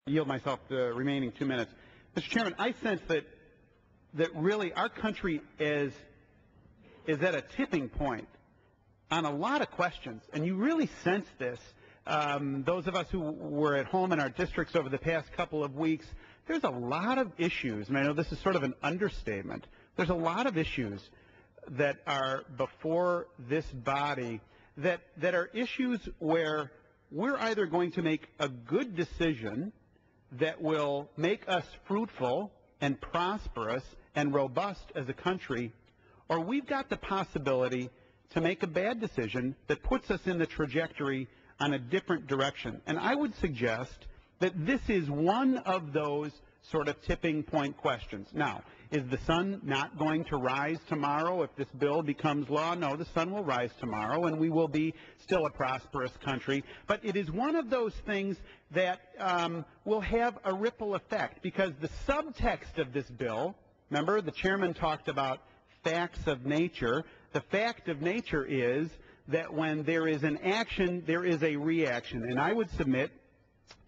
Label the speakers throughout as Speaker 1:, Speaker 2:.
Speaker 1: yield myself the remaining 2 minutes. Mr. Chairman, I sense that really our country is at a tipping point on a lot of questions, and you really sense this. Those of us who were at home in our districts over the past couple of weeks, there's a lot of issues, and I know this is sort of an understatement. There's a lot of issues that are before this body that are issues where we're either going to make a good decision that will make us fruitful and prosperous and robust as a country, or we've got the possibility to make a bad decision that puts us in the trajectory on a different direction. And I would suggest that this is one of those sort of tipping point questions. Now, is the sun not going to rise tomorrow if this bill becomes law? No, the sun will rise tomorrow, and we will be still a prosperous country. But it is one of those things that will have a ripple effect, because the subtext of this bill, remember, the chairman talked about facts of nature. The fact of nature is that when there is an action, there is a reaction. And I would submit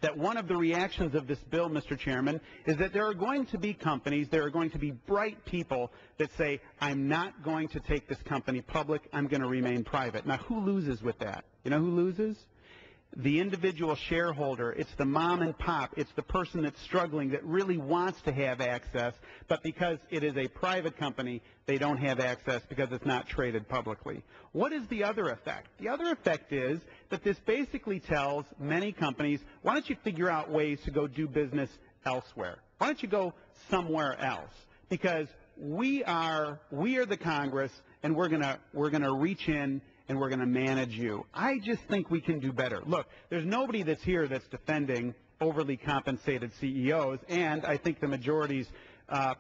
Speaker 1: that one of the reactions of this bill, Mr. Chairman, is that there are going to be companies, there are going to be bright people that say, I'm not going to take this company public, I'm going to remain private. Now, who loses with that? You know who loses? The individual shareholder. It's the mom and pop. It's the person that's struggling, that really wants to have access, but because it is a private company, they don't have access because it's not traded publicly. What is the other effect? The other effect is that this basically tells many companies, why don't you figure out ways to go do business elsewhere? Why don't you go somewhere else? Because we are the Congress, and we're gonna reach in and we're going to manage you. I just think we can do better. Look, there's nobody that's here that's defending overly compensated CEOs, and I think the majority's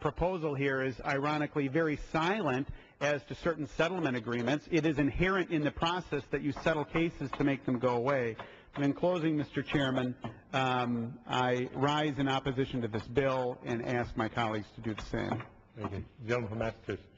Speaker 1: proposal here is ironically very silent as to certain settlement agreements. It is inherent in the process that you settle cases to make them go away. And in closing, Mr. Chairman, I rise in opposition to this bill and ask my colleagues to do the same.
Speaker 2: Thank you. The gentleman from Massachusetts.